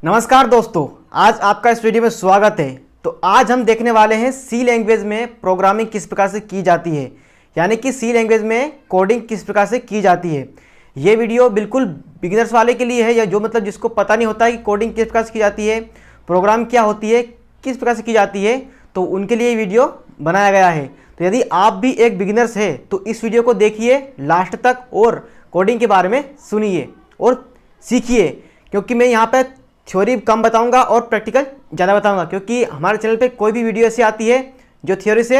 नमस्कार दोस्तों, आज आपका इस वीडियो में स्वागत है। तो आज हम देखने वाले हैं सी लैंग्वेज में प्रोग्रामिंग किस प्रकार से की जाती है, यानी कि सी लैंग्वेज में कोडिंग किस प्रकार से की जाती है। ये वीडियो बिल्कुल बिगिनर्स वाले के लिए है, या जो जिसको पता नहीं होता है कि कोडिंग किस प्रकार से की जाती है, प्रोग्राम क्या होती है, किस प्रकार से की जाती है, तो उनके लिए ये वीडियो बनाया गया है। तो यदि आप भी एक बिगिनर्स है तो इस वीडियो को देखिए लास्ट तक और कोडिंग के बारे में सुनिए और सीखिए, क्योंकि मैं यहाँ पर थ्योरी कम बताऊंगा और प्रैक्टिकल ज़्यादा बताऊंगा, क्योंकि हमारे चैनल पे कोई भी वीडियो ऐसी आती है जो थ्योरी से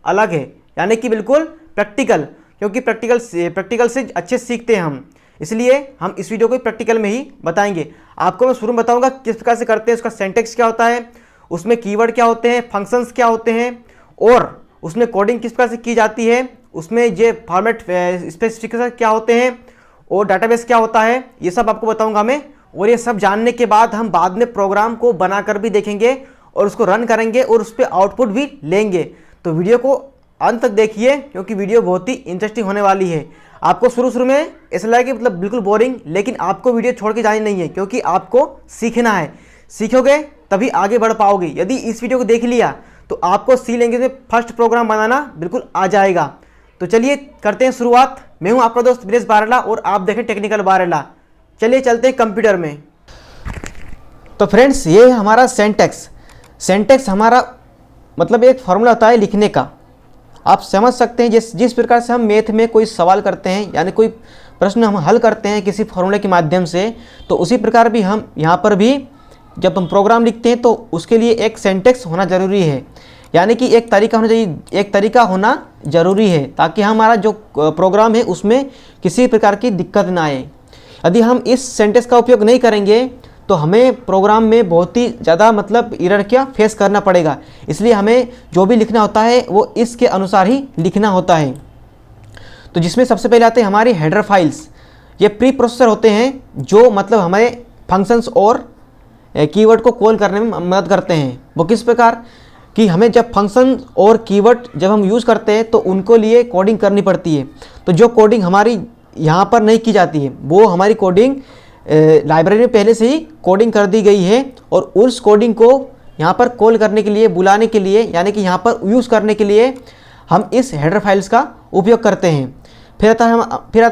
अलग है, यानी कि बिल्कुल प्रैक्टिकल, क्योंकि प्रैक्टिकल से अच्छे सीखते हैं हम, इसलिए हम इस वीडियो को प्रैक्टिकल में ही बताएंगे। आपको मैं शुरू में बताऊंगा किस प्रकार से करते हैं, उसका सिंटैक्स क्या होता है, उसमें कीवर्ड क्या होते हैं, फंक्शंस क्या होते हैं, और उसमें कोडिंग किस प्रकार से की जाती है, उसमें ये फॉर्मेट स्पेसिफिकेशन क्या होते हैं और डाटाबेस क्या होता है, ये सब आपको बताऊंगा मैं। और ये सब जानने के बाद हम बाद में प्रोग्राम को बनाकर भी देखेंगे और उसको रन करेंगे और उस पर आउटपुट भी लेंगे। तो वीडियो को अंत तक देखिए, क्योंकि वीडियो बहुत ही इंटरेस्टिंग होने वाली है। आपको शुरू में ऐसा लगे कि बिल्कुल बोरिंग, लेकिन आपको वीडियो छोड़ के जानी नहीं है, क्योंकि आपको सीखना है। सीखोगे तभी आगे बढ़ पाओगे। यदि इस वीडियो को देख लिया तो आपको सी लैंग्वेज में फर्स्ट प्रोग्राम बनाना बिल्कुल आ जाएगा। तो चलिए करते हैं शुरुआत। मैं हूं आपका दोस्त दिनेश बारेला और आप देखें टेक्निकल बारेला। चलिए चलते हैं कंप्यूटर में। तो फ्रेंड्स, ये है हमारा सेंटेक्स। सेंटेक्स हमारा एक फॉर्मूला होता है लिखने का। आप समझ सकते हैं जिस प्रकार से हम मैथ में कोई सवाल करते हैं, यानी कोई प्रश्न हम हल करते हैं किसी फॉर्मूले के माध्यम से, तो उसी प्रकार भी हम यहाँ पर भी जब हम प्रोग्राम लिखते हैं तो उसके लिए एक सेंटेक्स होना ज़रूरी है, यानी कि एक तरीका होना चाहिए, एक तरीका होना ज़रूरी है, ताकि हमारा जो प्रोग्राम है उसमें किसी प्रकार की दिक्कत ना आए। यदि हम इस सेंटेंस का उपयोग नहीं करेंगे तो हमें प्रोग्राम में बहुत ही ज़्यादा एरर क्या फेस करना पड़ेगा। इसलिए हमें जो भी लिखना होता है वो इसके अनुसार ही लिखना होता है। तो जिसमें सबसे पहले आते हैं हमारी हेडर फाइल्स। ये प्री प्रोसेसर होते हैं जो हमें फंक्शंस और कीवर्ड को कॉल करने में मदद करते हैं। वो किस प्रकार कि हमें जब फंक्शन और कीवर्ड जब हम यूज़ करते हैं तो उनको लिए कोडिंग करनी पड़ती है। तो जो कोडिंग हमारी यहाँ पर नहीं की जाती है, वो हमारी कोडिंग लाइब्रेरी में पहले से ही कोडिंग कर दी गई है, और उस कोडिंग को यहाँ पर कॉल करने के लिए, बुलाने के लिए, यानी कि यहाँ पर यूज़ करने के लिए हम इस हेडर फाइल्स का उपयोग करते हैं। फिर आता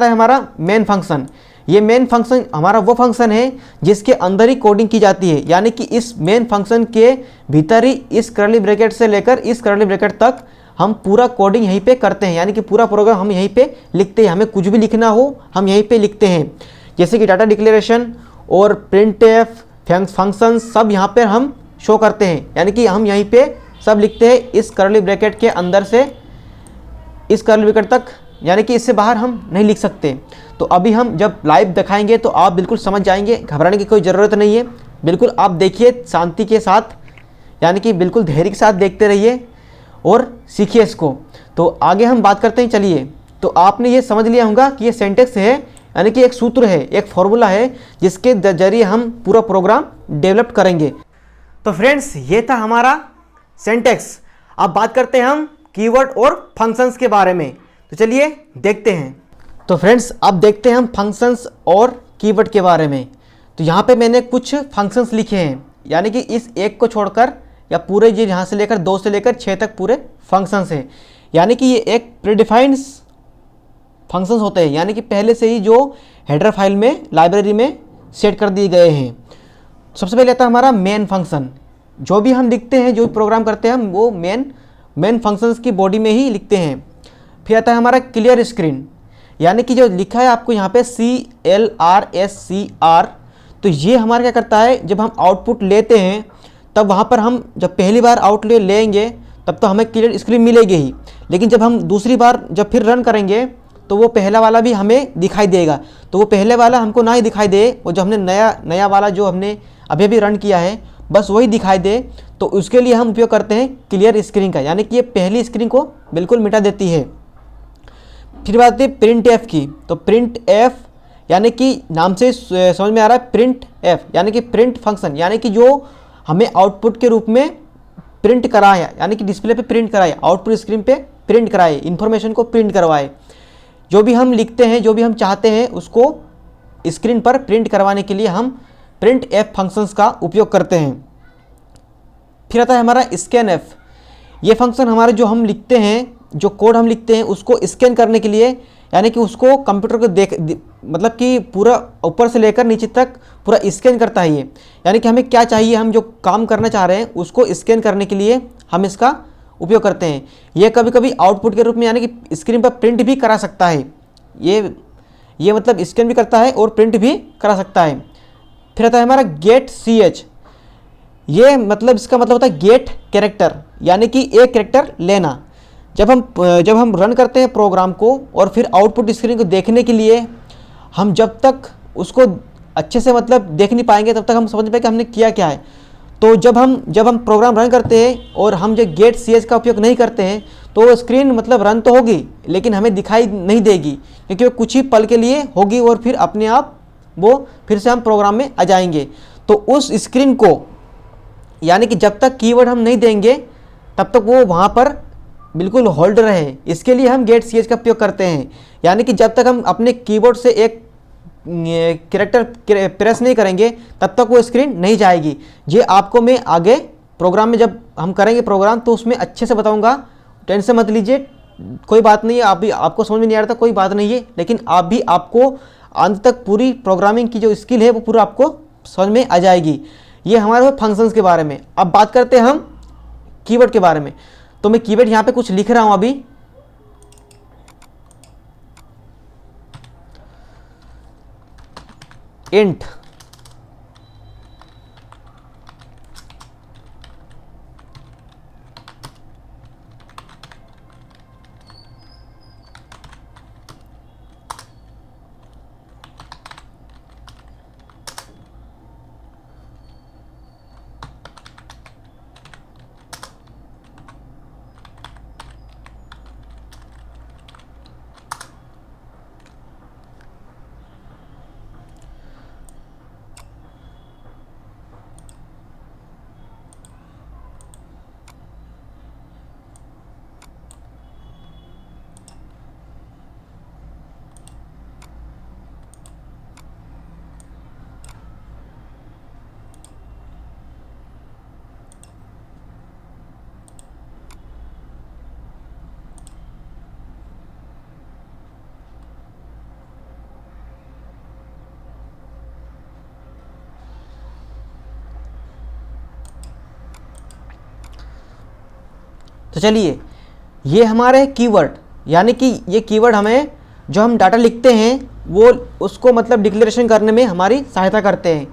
है हमारा मेन फंक्शन। ये मेन फंक्शन हमारा वो फंक्शन है जिसके अंदर ही कोडिंग की जाती है, यानी कि इस मेन फंक्शन के भीतर ही इस कर्ली ब्रैकेट से लेकर इस कर्ली ब्रैकेट तक हम पूरा कोडिंग यहीं पे करते हैं, यानी कि पूरा प्रोग्राम हम यहीं पे लिखते हैं। हमें कुछ भी लिखना हो हम यहीं पे लिखते हैं, जैसे कि डाटा डिक्लेरेशन और प्रिंटफ फंक्शन सब यहाँ पे हम शो करते हैं, यानी कि हम यहीं पे सब लिखते हैं इस कर्ली ब्रैकेट के अंदर से इस कर्ली ब्रैकेट तक, यानी कि इससे बाहर हम नहीं लिख सकते। तो अभी हम जब लाइव दिखाएंगे तो आप बिल्कुल समझ जाएंगे, घबराने की कोई ज़रूरत नहीं है। बिल्कुल आप देखिए शांति के साथ, यानी कि बिल्कुल धैर्य के साथ देखते रहिए और सीखिए इसको। तो आगे हम बात करते हैं। चलिए, तो आपने ये समझ लिया होगा कि ये सेंटेक्स है, यानी कि एक सूत्र है, एक फॉर्मूला है जिसके जरिए हम पूरा प्रोग्राम डेवलप करेंगे। तो फ्रेंड्स, ये था हमारा सेंटेक्स। अब बात करते हैं हम कीवर्ड और फंक्शंस के बारे में। तो चलिए देखते हैं। तो फ्रेंड्स, अब देखते हैं हम फंक्शंस और कीवर्ड के बारे में। तो यहाँ पे मैंने कुछ फंक्शंस लिखे हैं, यानी कि इस एक को छोड़कर, या पूरे ये यहाँ से लेकर 2 से लेकर 6 तक पूरे फंक्शंस हैं, यानी कि ये एक प्रीडिफाइंड फंक्शंस होते हैं, यानी कि पहले से ही जो हेडर फाइल में लाइब्रेरी में सेट कर दिए गए हैं। सबसे पहले आता है हमारा मेन फंक्शन। जो भी हम लिखते हैं, जो भी प्रोग्राम करते हैं, हम वो मेन फंक्शंस की बॉडी में ही लिखते हैं। फिर आता है हमारा क्लियर स्क्रीन, यानी कि जो लिखा है आपको यहाँ पे CLRSCR, तो ये हमारा क्या करता है, जब हम आउटपुट लेते हैं तब वहाँ पर हम जब पहली बार आउटपुट लेंगे तब तो हमें क्लियर स्क्रीन मिलेगी ही, लेकिन जब हम दूसरी बार जब फिर रन करेंगे तो वो पहला वाला भी हमें दिखाई देगा। तो वो पहले वाला हमको ना ही दिखाई दे, वो जो हमने नया वाला जो हमने अभी अभी रन किया है बस वही दिखाई दे, तो उसके लिए हम उपयोग करते हैं क्लियर स्क्रीन का, यानी कि ये पहली स्क्रीन को बिल्कुल मिटा देती है। फिर बात आती है प्रिंट एफ की। तो प्रिंट एफ यानी कि नाम से समझ में आ रहा है, प्रिंट एफ यानी कि प्रिंट फंक्शन, यानी कि जो हमें आउटपुट के रूप में प्रिंट कराया, यानी कि डिस्प्ले पे प्रिंट कराए, आउटपुट स्क्रीन पे प्रिंट कराए, इन्फॉर्मेशन को प्रिंट करवाए। जो भी हम लिखते हैं, जो भी हम चाहते हैं उसको स्क्रीन पर प्रिंट करवाने के लिए हम प्रिंट एफ फंक्शंस का उपयोग करते हैं। फिर आता है हमारा स्कैन एफ। ये फंक्शन हमारे जो हम लिखते हैं, जो कोड हम लिखते हैं उसको स्कैन करने के लिए, यानी कि उसको कंप्यूटर को मतलब कि पूरा ऊपर से लेकर नीचे तक पूरा स्कैन करता है ये। यानी कि हमें क्या चाहिए, हम जो काम करना चाह रहे हैं उसको स्कैन करने के लिए हम इसका उपयोग करते हैं। ये कभी कभी आउटपुट के रूप में यानी कि स्क्रीन पर प्रिंट भी करा सकता है। ये मतलब स्कैन भी करता है और प्रिंट भी करा सकता है। फिर आता है हमारा गेट सी एच। ये मतलब इसका मतलब होता है गेट कैरेक्टर, यानी कि एक कैरेक्टर लेना। जब हम रन करते हैं प्रोग्राम को और फिर आउटपुट स्क्रीन को देखने के लिए हम जब तक उसको अच्छे से मतलब देख नहीं पाएंगे तब तक हम समझ नहीं पाएंगे हमने किया क्या है। तो जब हम प्रोग्राम रन करते हैं और हम जब गेट सी एच का उपयोग नहीं करते हैं तो वो स्क्रीन मतलब रन तो होगी लेकिन हमें दिखाई नहीं देगी, क्योंकि वो कुछ ही पल के लिए होगी और फिर अपने आप वो फिर से हम प्रोग्राम में आ जाएंगे। तो उस स्क्रीन को यानी कि जब तक कीवर्ड हम नहीं देंगे तब तक वो वहाँ पर बिल्कुल होल्ड रहे, इसके लिए हम गेट सी एच का उपयोग करते हैं। यानी कि जब तक हम अपने कीबोर्ड से एक कैरेक्टर प्रेस नहीं करेंगे तब तक वो स्क्रीन नहीं जाएगी। ये आपको मैं आगे प्रोग्राम में जब हम करेंगे प्रोग्राम तो उसमें अच्छे से बताऊंगा, टेंशन मत लीजिए, कोई बात नहीं है। आपको समझ में नहीं आ रहा था कोई बात नहीं है, लेकिन आपको अंत तक पूरी प्रोग्रामिंग की जो स्किल है वो पूरा आपको समझ में आ जाएगी। ये हमारे फंक्शंस के बारे में। अब बात करते हैं हम कीवर्ड के बारे में। तो मैं कीवर्ड यहाँ पे कुछ लिख रहा हूँ अभी। इंट तो चलिए, ये हमारे कीवर्ड, यानी कि ये कीवर्ड हमें जो हम डाटा लिखते हैं वो उसको मतलब डिक्लेरेशन करने में हमारी सहायता करते हैं।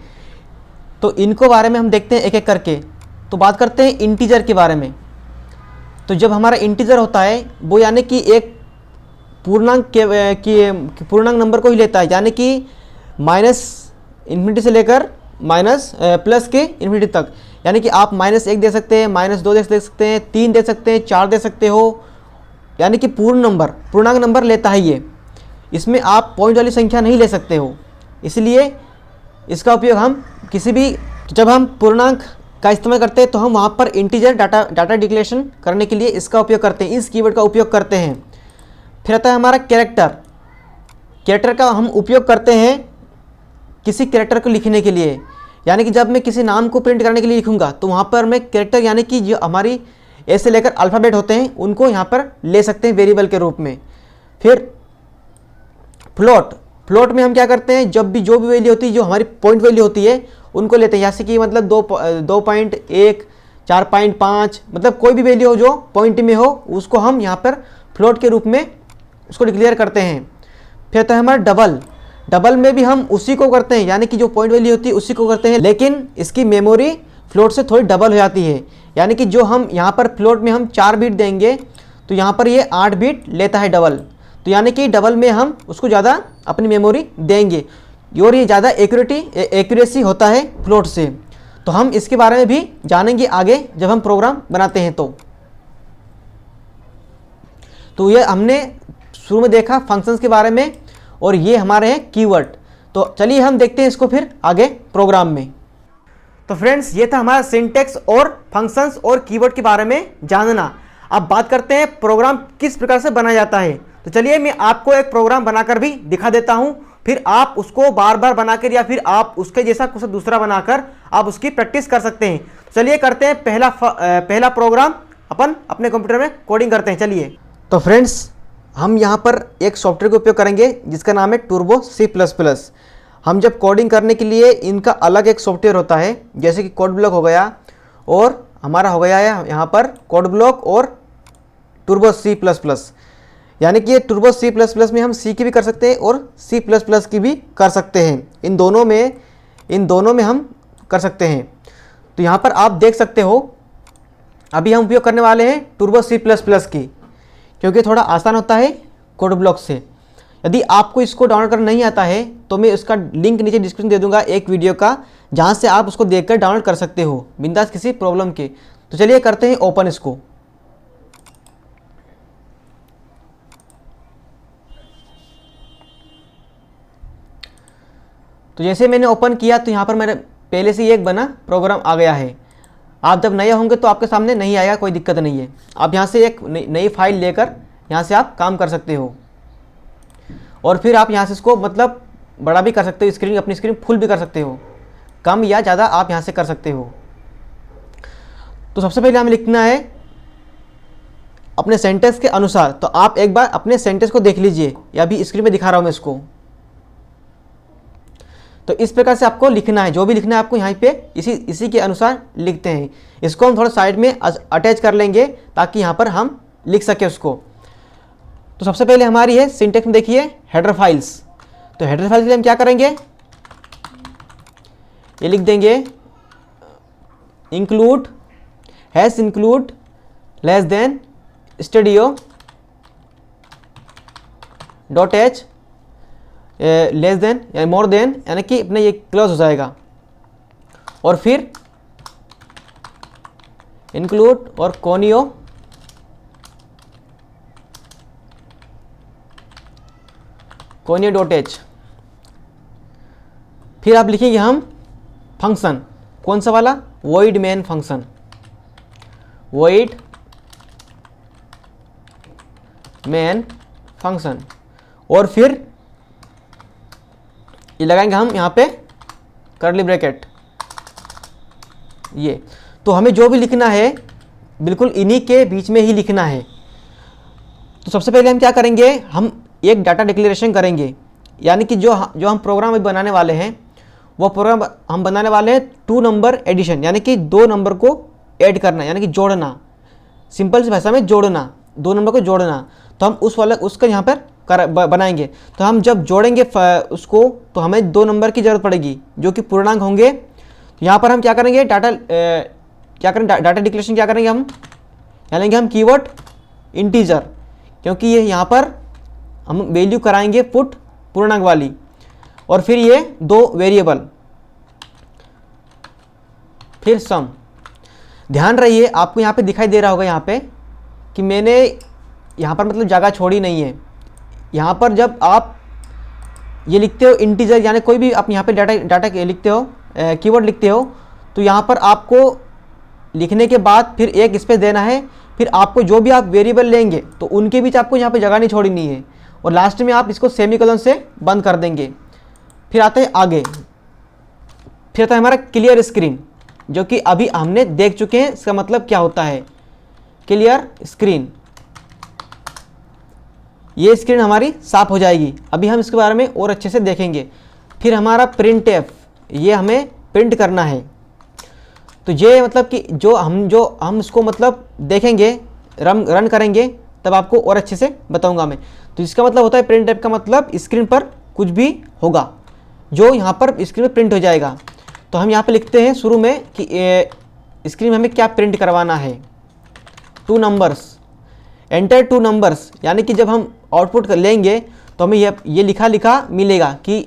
तो इनको बारे में हम देखते हैं एक एक करके। तो बात करते हैं इंटीजर के बारे में। तो जब हमारा इंटीजर होता है वो यानी कि एक पूर्णांक नंबर को ही लेता है, यानी कि माइनस इन्फिनिटी से लेकर माइनस प्लस के इन्फिनिटी तक। यानी कि आप -1 दे सकते हैं, -2 दे सकते हैं, 3 दे सकते हैं, 4 दे सकते हो, यानी कि पूर्णांक नंबर लेता है ये। इसमें आप पॉइंट वाली संख्या नहीं ले सकते हो, इसलिए इसका उपयोग हम किसी भी जब हम पूर्णांक का इस्तेमाल करते हैं तो हम वहाँ पर इंटीजर डाटा डिक्लेरेशन करने के लिए इसका उपयोग करते हैं, इस कीवर्ड का उपयोग करते हैं। फिर आता है हमारा कैरेक्टर का हम उपयोग करते हैं किसी कैरेक्टर को लिखने के लिए। यानी कि जब मैं किसी नाम को प्रिंट करने के लिए लिखूंगा तो वहाँ पर मैं कैरेक्टर यानी कि जो हमारी ए से लेकर अल्फ़ाबेट होते हैं उनको यहाँ पर ले सकते हैं वेरिएबल के रूप में। फिर फ्लोट में हम क्या करते हैं, जो भी वैल्यू होती है, जो हमारी पॉइंट वैल्यू होती है उनको लेते हैं। जैसे कि मतलब 2.1 4.5 मतलब कोई भी वैल्यू हो जो पॉइंट में हो उसको हम यहाँ पर फ्लोट के रूप में उसको डिक्लेयर करते हैं। फिर आता है हमारा डबल में भी हम उसी को करते हैं, यानी कि जो पॉइंट वैल्यू होती है उसी को करते हैं, लेकिन इसकी मेमोरी फ्लोट से थोड़ी डबल हो जाती है। यानी कि जो हम यहाँ पर फ्लोट में हम 4 बिट देंगे तो यहाँ पर ये 8 बिट लेता है डबल। तो यानी कि डबल में हम उसको ज़्यादा अपनी मेमोरी देंगे और ये ज़्यादा एक्यूरेसी होता है फ्लोट से। तो हम इसके बारे में भी जानेंगे आगे जब हम प्रोग्राम बनाते हैं। तो ये हमने शुरू में देखा फंक्शंस के बारे में और ये हमारे हैं कीवर्ड। तो चलिए हम देखते हैं इसको फिर आगे प्रोग्राम में। तो फ्रेंड्स, ये था हमारा सिंटेक्स और फंक्शंस और कीवर्ड के बारे में जानना। अब बात करते हैं प्रोग्राम किस प्रकार से बनाया जाता है। तो चलिए मैं आपको एक प्रोग्राम बनाकर भी दिखा देता हूं, फिर आप उसको बार बार बनाकर या फिर आप उसके जैसा कुछ दूसरा बनाकर आप उसकी प्रैक्टिस कर सकते हैं। चलिए करते हैं पहला प्रोग्राम अपन अपने कंप्यूटर में कोडिंग करते हैं। चलिए, तो फ्रेंड्स हम यहाँ पर एक सॉफ्टवेयर का उपयोग करेंगे जिसका नाम है टर्बो C++। हम जब कोडिंग करने के लिए इनका अलग एक सॉफ्टवेयर होता है, जैसे कि कोड ब्लॉक हो गया और हमारा हो गया है यहाँ पर कोड ब्लॉक और टर्बो C++। यानी कि ये टर्बो C++ में हम C की भी कर सकते हैं और C++ की भी कर सकते हैं। इन दोनों में हम कर सकते हैं। तो यहाँ पर आप देख सकते हो अभी हम उपयोग करने वाले हैं टर्बो C++ की, क्योंकि थोड़ा आसान होता है कोड ब्लॉक से। यदि आपको इसको डाउनलोड करना नहीं आता है तो मैं इसका लिंक नीचे डिस्क्रिप्शन दे दूंगा एक वीडियो का, जहाँ से आप उसको देखकर डाउनलोड कर सकते हो बिंदास किसी प्रॉब्लम के। तो चलिए करते हैं ओपन इसको। तो जैसे मैंने ओपन किया तो यहाँ पर मेरे पहले से ही एक बना प्रोग्राम आ गया है। आप जब नए होंगे तो आपके सामने नहीं आएगा, कोई दिक्कत नहीं है। आप यहाँ से एक नई फाइल लेकर यहाँ से आप काम कर सकते हो और फिर आप यहाँ से इसको मतलब बड़ा भी कर सकते हो, स्क्रीन अपनी स्क्रीन फुल भी कर सकते हो, कम या ज़्यादा आप यहाँ से कर सकते हो। तो सबसे पहले हमें लिखना है अपने सेंटेंस के अनुसार। तो आप एक बार अपने सेंटेंस को देख लीजिए, या अभी स्क्रीन में दिखा रहा हूँ मैं इसको। तो इस प्रकार से आपको लिखना है, जो भी लिखना है आपको यहाँ पे इसी के अनुसार लिखते हैं। इसको हम थोड़ा साइड में अटैच कर लेंगे ताकि यहाँ पर हम लिख सके उसको। तो सबसे पहले हमारी है सिंटेक्स में देखिए हेडर फाइल्स। तो हेडर फाइल्स के लिए हम क्या करेंगे, ये लिख देंगे include hash include less than studio dot H less than या मोर देन, यानी कि अपने ये क्लोज हो जाएगा। और फिर इंक्लूड और कोनियो डॉट एच। फिर आप लिखेंगे हम फंक्शन, कौन सा वाला, void main function, void main function. और फिर ये लगाएंगे हम यहाँ पे कर्ली ब्रैकेट। ये तो हमें जो भी लिखना है बिल्कुल इन्हीं के बीच में ही लिखना है। तो सबसे पहले हम क्या करेंगे, हम एक डाटा डिक्लेरेशन करेंगे। यानी कि जो हम प्रोग्राम अभी बनाने वाले हैं वो प्रोग्राम हम बनाने वाले हैं 2 नंबर एडिशन, यानी कि 2 नंबर को ऐड करना, यानी कि जोड़ना, सिंपल सी भाषा में जोड़ना, 2 नंबर को जोड़ना। तो हम उसका यहाँ पर बनाएंगे। तो हम जब जोड़ेंगे उसको तो हमें 2 नंबर की ज़रूरत पड़ेगी जो कि पूर्णांक होंगे। तो यहाँ पर हम क्या करेंगे, डाटा डिक्लेरेशन क्या करेंगे हम, यानी कि हम कीवर्ड इंटीजर, क्योंकि ये यहाँ पर हम वैल्यू कराएंगे पुट पूर्णांक वाली। और फिर ये 2 वेरिएबल, फिर सम। ध्यान रहिए आपको यहाँ पे दिखाई दे रहा होगा यहाँ पे कि मैंने यहाँ पर मतलब जगह छोड़ी नहीं है। यहाँ पर जब आप ये लिखते हो इंटीजर, यानी कोई भी आप यहाँ पे डाटा लिखते हो, कीवर्ड लिखते हो, तो यहाँ पर आपको लिखने के बाद फिर एक स्पेस देना है। फिर आपको जो भी आप वेरिएबल लेंगे तो उनके बीच आपको यहाँ पे जगह नहीं छोड़नी है। और लास्ट में आप इसको सेमीकोलन से बंद कर देंगे। फिर आते हैं आगे, फिर आता है हमारा क्लियर स्क्रीन, जो कि अभी हमने देख चुके हैं इसका मतलब क्या होता है, क्लियर स्क्रीन। ये स्क्रीन हमारी साफ हो जाएगी। अभी हम इसके बारे में और अच्छे से देखेंगे। फिर हमारा प्रिंट एफ, ये हमें प्रिंट करना है। तो ये मतलब कि जो हम इसको मतलब देखेंगे, रन करेंगे, तब आपको और अच्छे से बताऊंगा मैं। तो इसका मतलब होता है प्रिंट एफ का मतलब स्क्रीन पर कुछ भी होगा जो यहाँ पर स्क्रीन में प्रिंट हो जाएगा। तो हम यहाँ पे लिखते हैं शुरू में कि स्क्रीन में हमें क्या प्रिंट करवाना है, 2 नंबर्स, एंटर 2 नंबर्स। यानी कि जब हम आउटपुट लेंगे तो हमें ये लिखा मिलेगा कि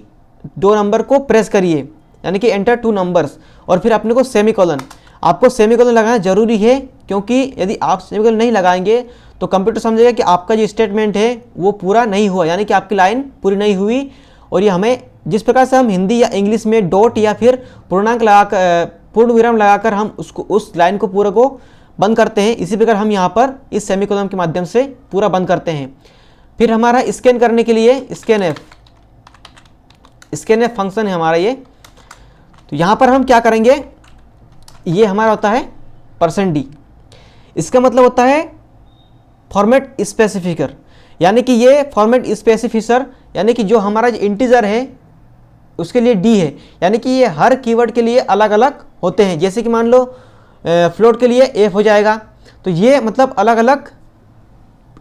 2 नंबर को प्रेस करिए, यानी कि एंटर 2 नंबर्स। और फिर अपने को सेमीकोलन, आपको सेमीकोलन लगाना जरूरी है, क्योंकि यदि आप सेमीकोलन नहीं लगाएंगे तो कंप्यूटर समझेगा कि आपका जो स्टेटमेंट है वो पूरा नहीं हुआ, यानी कि आपकी लाइन पूरी नहीं हुई। और ये हमें जिस प्रकार से हम हिंदी या इंग्लिश में डॉट या फिर पूर्णांक लगाकर, पूर्ण विराम लगाकर हम उस लाइन को पूरा को बंद करते हैं, इसी प्रकार हम यहाँ पर इस सेमीकोलन के माध्यम से पूरा बंद करते हैं। फिर हमारा स्कैन करने के लिए स्कैन एफ, स्कैनएफ फंक्शन है हमारा ये। तो यहाँ पर हम क्या करेंगे, ये हमारा होता है %d, इसका मतलब होता है फॉर्मेट स्पेसिफिकर, यानी कि ये फॉर्मेट स्पेसिफिकर यानी कि जो हमारा इंटीजर है उसके लिए d है, यानी कि ये हर कीवर्ड के लिए अलग अलग होते हैं। जैसे कि मान लो फ्लोट के लिए f हो जाएगा, तो ये मतलब अलग अलग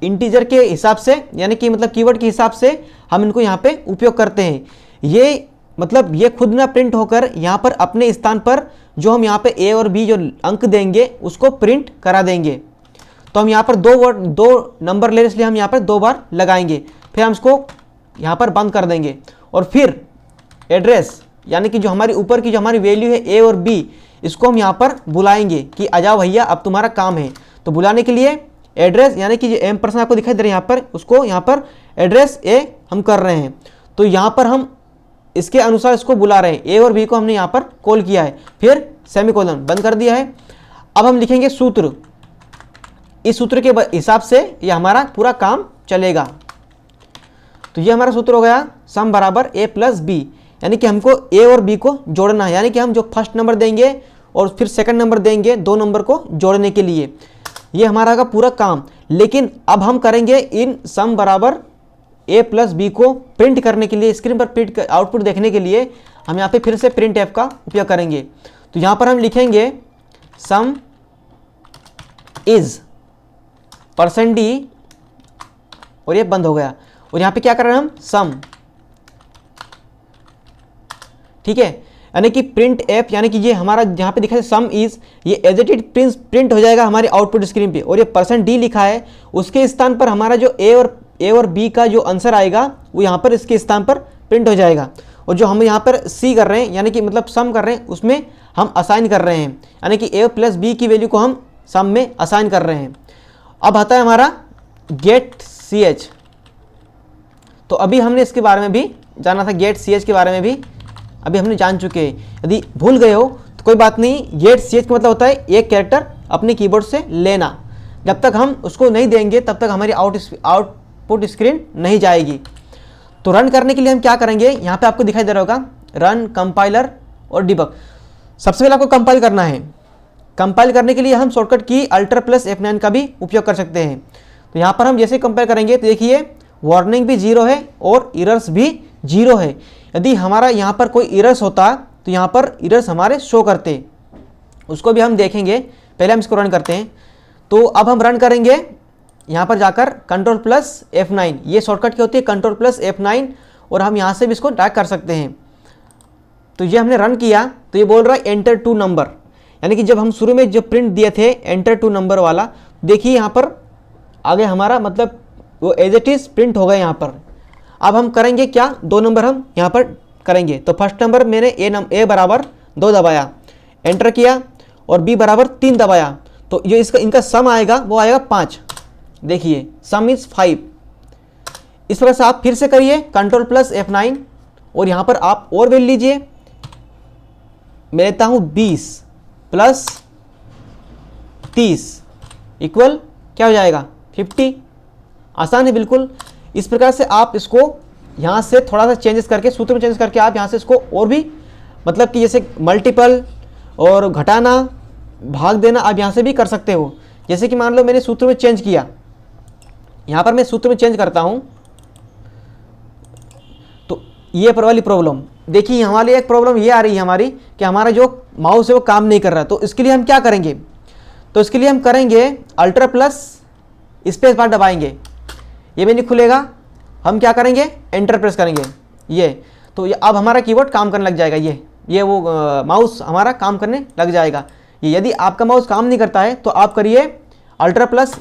इंटीजर के हिसाब से, यानी कि मतलब कीवर्ड के हिसाब से हम इनको यहाँ पे उपयोग करते हैं। ये मतलब ये खुद ना प्रिंट होकर यहाँ पर अपने स्थान पर जो हम यहाँ पे a और b जो अंक देंगे उसको प्रिंट करा देंगे। तो हम यहाँ पर दो नंबर ले, इसलिए हम यहाँ पर 2 बार लगाएंगे, फिर हम इसको यहाँ पर बंद कर देंगे और फिर एड्रेस यानी कि जो हमारी ऊपर की जो हमारी वैल्यू है a और b, इसको हम यहाँ पर बुलाएंगे कि आ जाओ भैया अब तुम्हारा काम है। तो बुलाने के लिए एड्रेस यानी कि जो एम्परसेंड आपको दिखाई दे रहा है यहाँ पर, उसको यहाँ पर एड्रेस a हम कर रहे हैं। तो यहाँ पर हम इसके अनुसार इसको बुला रहे हैं, a और b को हमने यहाँ पर कॉल किया है, फिर सेमीकोलन बंद कर दिया है। अब हम लिखेंगे सूत्र, इस सूत्र के हिसाब से ये हमारा पूरा काम चलेगा। तो ये हमारा सूत्र हो गया सम बराबर a प्लस b, यानी कि हमको a और b को जोड़ना है, यानी कि हम जो फर्स्ट नंबर देंगे और फिर सेकंड नंबर देंगे 2 नंबर को जोड़ने के लिए, ये हमारा का पूरा काम। लेकिन अब हम करेंगे इन सम बराबर a प्लस b को प्रिंट करने के लिए, स्क्रीन पर प्रिंट आउटपुट देखने के लिए हम यहाँ पे फिर से प्रिंट एफ का उपयोग करेंगे। तो यहाँ पर हम लिखेंगे सम इज %d और ये बंद हो गया, और यहाँ पे क्या कर रहे हैं हम सम, ठीक है, यानी कि प्रिंट एफ यानी कि ये हमारा यहाँ पे दिखा सम इज, ये एज इट इज प्रिंट हो जाएगा हमारे आउटपुट स्क्रीन पे। और ये %d लिखा है, उसके स्थान पर हमारा जो a और b का जो आंसर आएगा वो यहाँ पर इसके स्थान पर प्रिंट हो जाएगा। और जो हम यहाँ पर c कर रहे हैं यानी कि मतलब सम कर रहे हैं, उसमें हम असाइन कर रहे हैं, यानी कि a प्लस b की वैल्यू को हम सम में असाइन कर रहे हैं। अब आता है हमारा गेट ch। तो अभी हमने इसके बारे में भी जाना था, गेट ch के बारे में भी अभी हमने जान चुके हैं। यदि भूल गए हो तो कोई बात नहीं, गेट ch का मतलब होता है एक कैरेक्टर अपने कीबोर्ड से लेना। जब तक हम उसको नहीं देंगे तब तक हमारी आउटपुट स्क्रीन नहीं जाएगी। तो रन करने के लिए हम क्या करेंगे, यहाँ पे आपको दिखाई दे रहा होगा रन, कंपाइलर और डिबग। सबसे पहले आपको कंपाइल करना है। कंपाइल करने के लिए हम शॉर्टकट की Alt+F9 का भी उपयोग कर सकते हैं। तो यहाँ पर हम जैसे कंपाइल करेंगे तो देखिए वार्निंग भी 0 है और इरर्स भी 0 है। यदि हमारा यहाँ पर कोई इरर्स होता तो यहाँ पर इरर्स हमारे शो करते, उसको भी हम देखेंगे। पहले हम इसको रन करते हैं। तो अब हम रन करेंगे यहाँ पर जाकर Ctrl+F9, ये शॉर्टकट क्या होती है Ctrl+F9, और हम यहाँ से भी इसको ड्रैग कर सकते हैं। तो ये हमने रन किया तो ये बोल रहा है एंटर 2 नंबर, यानी कि जब हम शुरू में जो प्रिंट दिए थे एंटर 2 नंबर वाला, देखिए यहाँ पर आगे हमारा मतलब वो एज इट इज प्रिंट हो गया यहाँ पर। अब हम करेंगे क्या, 2 नंबर हम यहाँ पर करेंगे। तो फर्स्ट नंबर मैंने a बराबर 2 दबाया, एंटर किया, और b बराबर 3 दबाया। तो जो इसका इनका सम आएगा वो आएगा 5। देखिए सम इज 5। इस प्रकार से आप फिर से करिए Ctrl+F9, और यहाँ पर आप और वैल्यू लीजिए। मैं लेता हूँ 20 + 30 इक्वल क्या हो जाएगा 50। आसान है बिल्कुल। इस प्रकार से आप इसको यहाँ से थोड़ा सा चेंजेस करके, सूत्र में चेंज करके आप यहाँ से इसको और भी मतलब कि जैसे मल्टीपल और घटाना, भाग देना आप यहाँ से भी कर सकते हो। जैसे कि मान लो मैंने सूत्र में चेंज किया, यहाँ पर मैं सूत्र में चेंज करता हूँ, तो ये पर वाली प्रॉब्लम देखिए, हमारी एक प्रॉब्लम ये आ रही है हमारी कि हमारा जो माउस है वो काम नहीं कर रहा। तो इसके लिए हम क्या करेंगे, तो इसके लिए हम करेंगे Alt+F दबाएंगे, ये मेन्यू खुलेगा। हम क्या करेंगे, एंटर प्रेस करेंगे ये, तो ये अब हमारा कीबोर्ड काम करने लग जाएगा। ये वो माउस हमारा काम करने लग जाएगा। ये यदि आपका माउस काम नहीं करता है तो आप करिए Alt+F,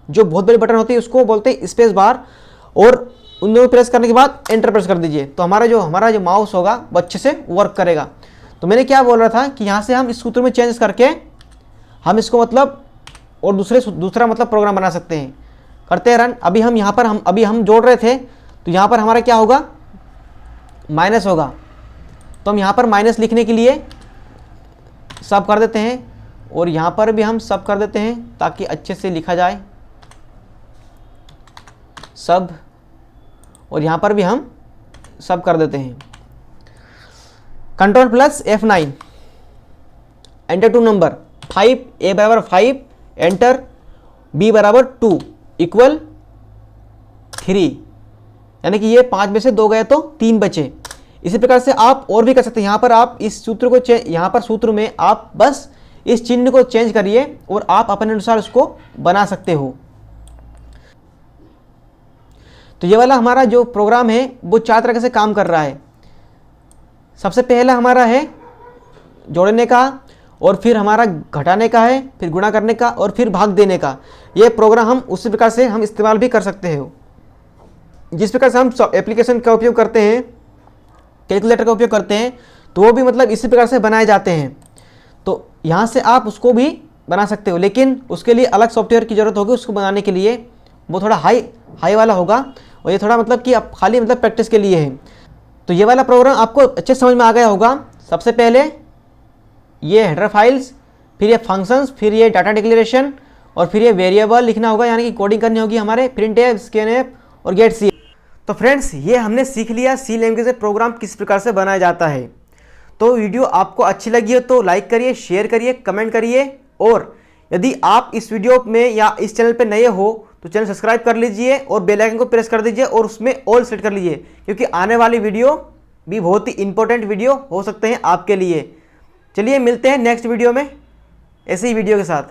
जो बहुत बड़ी बटन होती है उसको बोलते हैं स्पेस बार, और उन दोनों प्रेस करने के बाद एंटर प्रेस कर दीजिए। तो हमारा जो माउस होगा वो अच्छे से वर्क करेगा। तो मैंने क्या बोल रहा था कि यहाँ से हम इस सूत्र में चेंज करके हम इसको मतलब और दूसरा मतलब प्रोग्राम बना सकते हैं। करते हैं रन। अभी हम यहाँ पर हम जोड़ रहे थे, तो यहाँ पर हमारा क्या होगा, माइनस होगा। तो हम यहाँ पर माइनस लिखने के लिए सब कर देते हैं, और यहाँ पर भी हम सब कर देते हैं ताकि अच्छे से लिखा जाए सब। और यहाँ पर भी हम सब कर देते हैं। Control plus F9, enter to number 5, A बराबर 5, एंटर, B बराबर 2 इक्वल 3, यानी कि ये 5 में से 2 गए तो 3 बचे। इसी प्रकार से आप और भी कर सकते हैं। यहाँ पर आप इस सूत्र को यहाँ पर सूत्र में आप बस इस चिन्ह को चेंज करिए और आप अपने अनुसार उसको बना सकते हो। तो ये वाला हमारा जो प्रोग्राम है वो 4 तरह से काम कर रहा है। सबसे पहला हमारा है जोड़ने का, और फिर हमारा घटाने का है, फिर गुणा करने का, और फिर भाग देने का। ये प्रोग्राम हम उसी प्रकार से हम इस्तेमाल भी कर सकते हो। जिस प्रकार से हम एप्लीकेशन का उपयोग करते हैं, कैलकुलेटर का उपयोग करते हैं, तो वो भी मतलब इसी प्रकार से बनाए जाते हैं। तो यहाँ से आप उसको भी बना सकते हो, लेकिन उसके लिए अलग सॉफ्टवेयर की ज़रूरत होगी। उसको बनाने के लिए वो थोड़ा हाई वाला होगा, और ये थोड़ा मतलब कि आप खाली मतलब प्रैक्टिस के लिए है। तो ये वाला प्रोग्राम आपको अच्छे समझ में आ गया होगा। सबसे पहले ये हेडर फाइल्स, फिर ये फंक्शंस, फिर ये डाटा डिक्लेरेशन, और फिर ये वेरिएबल लिखना होगा, यानी कि कोडिंग करनी होगी हमारे printf, scanf और getc। तो फ्रेंड्स, ये हमने सीख लिया सी लैंग्वेज में प्रोग्राम किस प्रकार से बनाया जाता है। तो वीडियो आपको अच्छी लगी हो तो लाइक करिए, शेयर करिए, कमेंट करिए, और यदि आप इस वीडियो में या इस चैनल पर नए हो तो चैनल सब्सक्राइब कर लीजिए और बेल आइकन को प्रेस कर दीजिए और उसमें ऑल सेलेक्ट कर लीजिए, क्योंकि आने वाली वीडियो भी बहुत ही इंपॉर्टेंट वीडियो हो सकते हैं आपके लिए। चलिए मिलते हैं नेक्स्ट वीडियो में ऐसे ही वीडियो के साथ।